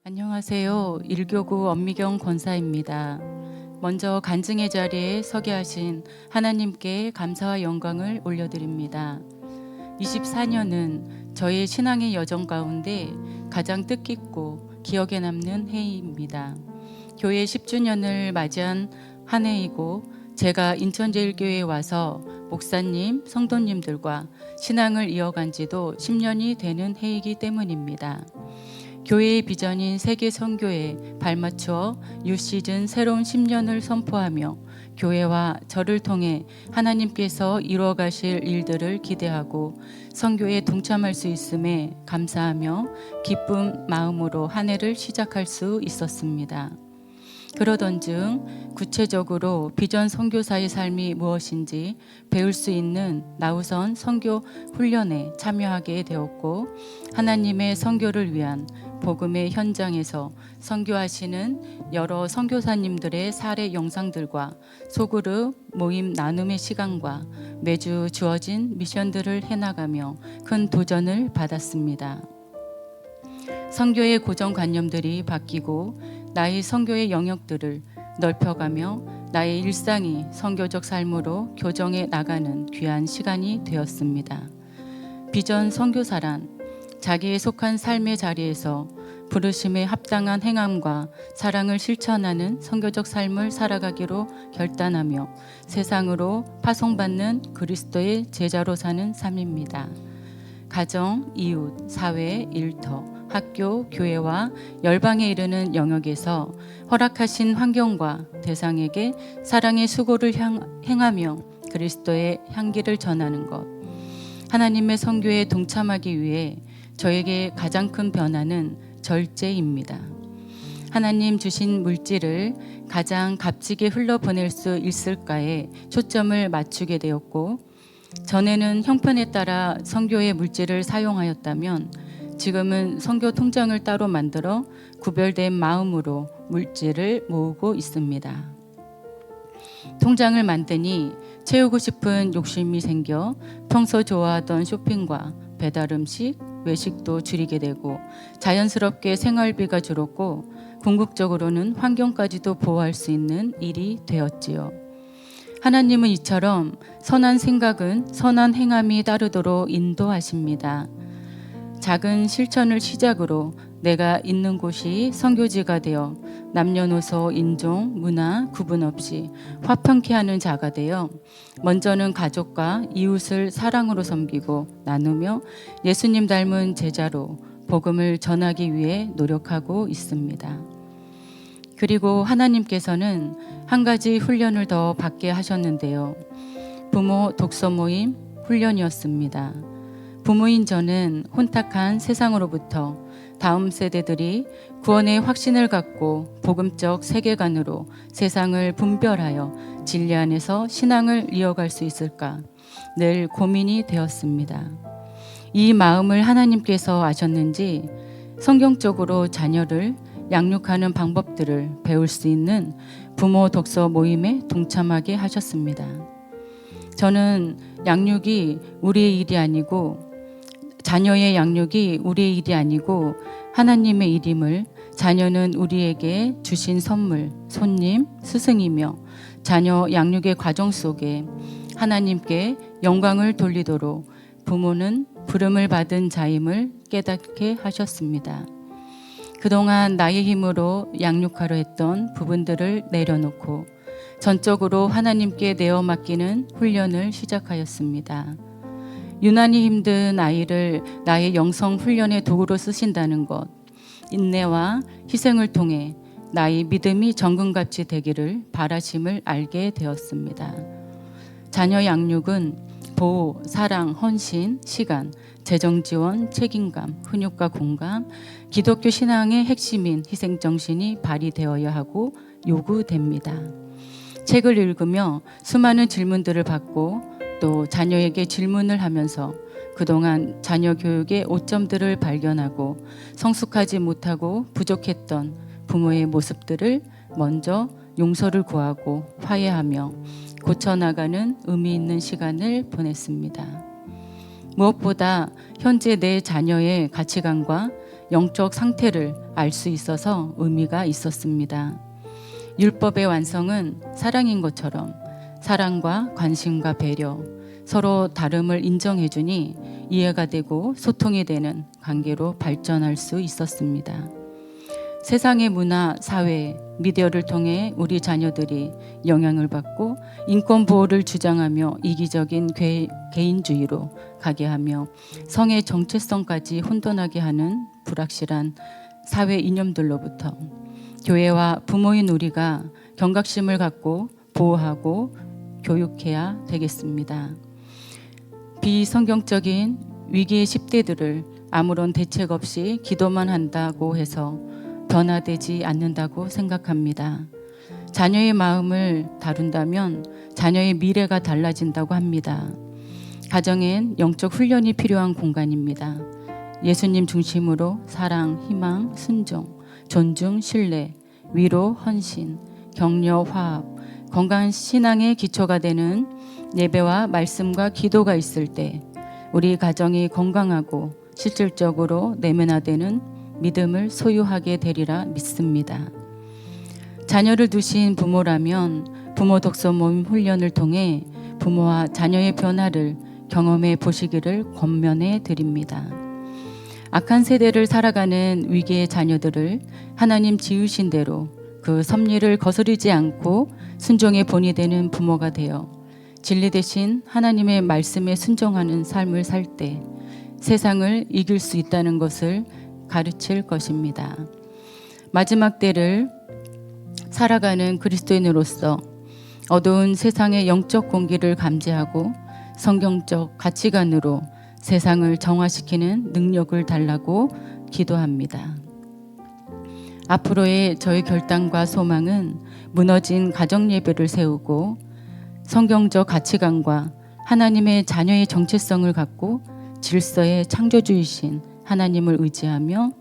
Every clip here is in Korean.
안녕하세요. 일교구 엄미경 권사입니다. 먼저 간증의 자리에 서게 하신 하나님께 감사와 영광을 올려드립니다. 24년은 저의 신앙의 여정 가운데 가장 뜻깊고 기억에 남는 해입니다. 교회 10주년을 맞이한 한 해이고 제가 인천제일교회에 와서 목사님, 성도님들과 신앙을 이어간 지도 10년이 되는 해이기 때문입니다. 교회의 비전인 세계 선교에 발맞추어 뉴 시즌 새로운 10년을 선포하며 교회와 저를 통해 하나님께서 이루어 가실 일들을 기대하고 선교에 동참할 수 있음에 감사하며 기쁜 마음으로 한 해를 시작할 수 있었습니다. 그러던중 구체적으로 비전 선교사의 삶이 무엇인지 배울 수 있는 나우선 선교 훈련에 참여하게 되었고 하나님의 선교를 위한 복음의 현장에서 선교하시는 여러 선교사님들의 사례 영상들과 소그룹 모임 나눔의 시간과 매주 주어진 미션들을 해나가며 큰 도전을 받았습니다. 선교의 고정관념들이 바뀌고 나의 선교의 영역들을 넓혀가며 나의 일상이 선교적 삶으로 교정해 나가는 귀한 시간이 되었습니다. 비전 선교사란 자기에 속한 삶의 자리에서 부르심에 합당한 행함과 사랑을 실천하는 선교적 삶을 살아가기로 결단하며 세상으로 파송받는 그리스도의 제자로 사는 삶입니다. 가정, 이웃, 사회, 일터, 학교, 교회와 열방에 이르는 영역에서 허락하신 환경과 대상에게 사랑의 수고를 행하며 그리스도의 향기를 전하는 것. 하나님의 선교에 동참하기 위해 저에게 가장 큰 변화는 절제입니다. 하나님 주신 물질을 가장 값지게 흘러보낼 수 있을까에 초점을 맞추게 되었고 전에는 형편에 따라 선교의 물질을 사용하였다면 지금은 선교 통장을 따로 만들어 구별된 마음으로 물질을 모으고 있습니다. 통장을 만드니 채우고 싶은 욕심이 생겨 평소 좋아하던 쇼핑과 배달 음식, 외식도 줄이게 되고 자연스럽게 생활비가 줄었고 궁극적으로는 환경까지도 보호할 수 있는 일이 되었지요. 하나님은 이처럼 선한 생각은 선한 행함이 따르도록 인도하십니다. 작은 실천을 시작으로 내가 있는 곳이 선교지가 되어 남녀노소, 인종, 문화 구분 없이 화평케 하는 자가 되어 먼저는 가족과 이웃을 사랑으로 섬기고 나누며 예수님 닮은 제자로 복음을 전하기 위해 노력하고 있습니다. 그리고 하나님께서는 한 가지 훈련을 더 받게 하셨는데요. 부모 독서 모임 훈련이었습니다. 부모인 저는 혼탁한 세상으로부터 다음 세대들이 구원의 확신을 갖고 복음적 세계관으로 세상을 분별하여 진리 안에서 신앙을 이어갈 수 있을까 늘 고민이 되었습니다. 이 마음을 하나님께서 아셨는지 성경적으로 자녀를 양육하는 방법들을 배울 수 있는 부모 독서 모임에 동참하게 하셨습니다. 저는 양육이 우리의 일이 아니고 자녀의 양육이 우리의 일이 아니고 하나님의 일임을 자녀는 우리에게 주신 선물, 손님, 스승이며 자녀 양육의 과정 속에 하나님께 영광을 돌리도록 부모는 부름을 받은 자임을 깨닫게 하셨습니다. 그동안 나의 힘으로 양육하려 했던 부분들을 내려놓고 전적으로 하나님께 내어 맡기는 훈련을 시작하였습니다. 유난히 힘든 아이를 나의 영성 훈련의 도구로 쓰신다는 것, 인내와 희생을 통해 나의 믿음이 정금같이 되기를 바라심을 알게 되었습니다. 자녀 양육은 보호, 사랑, 헌신, 시간, 재정 지원, 책임감, 훈육과 공감, 기독교 신앙의 핵심인 희생정신이 발휘되어야 하고 요구됩니다. 책을 읽으며 수많은 질문들을 받고 또 자녀에게 질문을 하면서 그동안 자녀 교육의 오점들을 발견하고 성숙하지 못하고 부족했던 부모의 모습들을 먼저 용서를 구하고 화해하며 고쳐나가는 의미 있는 시간을 보냈습니다. 무엇보다 현재 내 자녀의 가치관과 영적 상태를 알 수 있어서 의미가 있었습니다. 율법의 완성은 사랑인 것처럼 사랑과 관심과 배려, 서로 다름을 인정해주니 이해가 되고 소통이 되는 관계로 발전할 수 있었습니다. 세상의 문화, 사회, 미디어를 통해 우리 자녀들이 영향을 받고 인권 보호를 주장하며 이기적인 개인주의로 가게 하며 성의 정체성까지 혼돈하게 하는 불확실한 사회 이념들로부터 교회와 부모인 우리가 경각심을 갖고 보호하고 교육해야 되겠습니다. 비성경적인 위기의 10대들을 아무런 대책 없이 기도만 한다고 해서 변화되지 않는다고 생각합니다. 자녀의 마음을 다룬다면 자녀의 미래가 달라진다고 합니다. 가정엔 영적 훈련이 필요한 공간입니다. 예수님 중심으로 사랑, 희망, 순종, 존중, 신뢰, 위로, 헌신, 격려, 화합, 건강한 신앙의 기초가 되는 예배와 말씀과 기도가 있을 때 우리 가정이 건강하고 실질적으로 내면화되는 믿음을 소유하게 되리라 믿습니다. 자녀를 두신 부모라면 부모 독서 모임 훈련을 통해 부모와 자녀의 변화를 경험해 보시기를 권면해 드립니다. 악한 세대를 살아가는 위기의 자녀들을 하나님 지으신 대로 그 섭리를 거스르지 않고 순종의 본이 되는 부모가 되어 진리 대신 하나님의 말씀에 순종하는 삶을 살 때 세상을 이길 수 있다는 것을 가르칠 것입니다. 마지막 때를 살아가는 그리스도인으로서 어두운 세상의 영적 공기를 감지하고 성경적 가치관으로 세상을 정화시키는 능력을 달라고 기도합니다. 앞으로의 저의 결단과 소망은 무너진 가정 예배를 세우고 성경적 가치관과 하나님의 자녀의 정체성을 갖고 질서의 창조주이신 하나님을 의지하며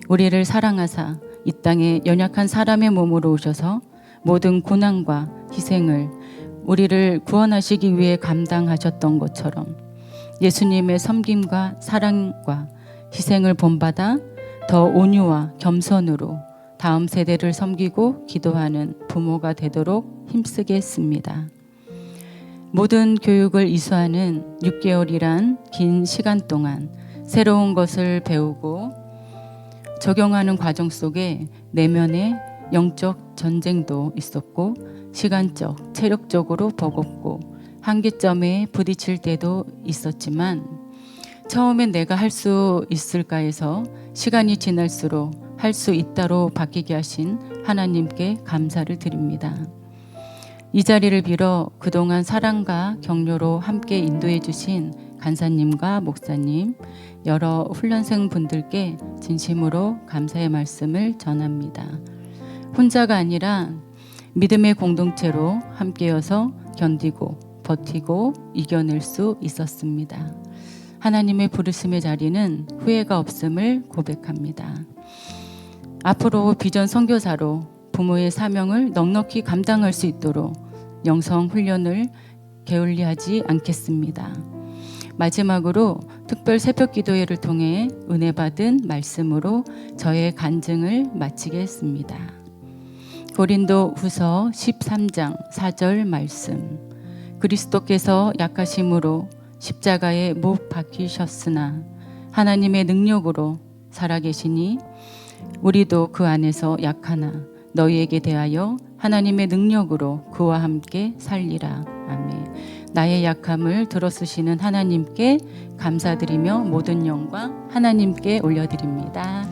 우리를 사랑하사 이 땅에 연약한 사람의 몸으로 오셔서 모든 고난과 희생을 우리를 구원하시기 위해 감당하셨던 것처럼 예수님의 섬김과 사랑과 희생을 본받아 더 온유와 겸손으로 다음 세대를 섬기고 기도하는 부모가 되도록 힘쓰겠습니다. 모든 교육을 이수하는 6개월이란 긴 시간 동안 새로운 것을 배우고 적용하는 과정 속에 내면의 영적 전쟁도 있었고 시간적, 체력적으로 버겁고 한계점에 부딪힐 때도 있었지만 처음엔 내가 할 수 있을까 해서 시간이 지날수록 할 수 있다로 바뀌게 하신 하나님께 감사를 드립니다. 이 자리를 빌어 그동안 사랑과 격려로 함께 인도해 주신 간사님과 목사님, 여러 훈련생 분들께 진심으로 감사의 말씀을 전합니다. 혼자가 아니라 믿음의 공동체로 함께여서 견디고 버티고 이겨낼 수 있었습니다. 하나님의 부르심의 자리는 후회가 없음을 고백합니다. 앞으로 비전 선교사로 부모의 사명을 넉넉히 감당할 수 있도록 영성 훈련을 게을리하지 않겠습니다. 마지막으로 특별 새벽 기도회를 통해 은혜 받은 말씀으로 저의 간증을 마치겠습니다. 고린도 후서 13장 4절 말씀. 그리스도께서 약하심으로 십자가에 못 박히셨으나 하나님의 능력으로 살아계시니 우리도 그 안에서 약하나 너희에게 대하여 하나님의 능력으로 그와 함께 살리라. 아멘. 나의 약함을 들어쓰시는 하나님께 감사드리며 모든 영광 하나님께 올려드립니다.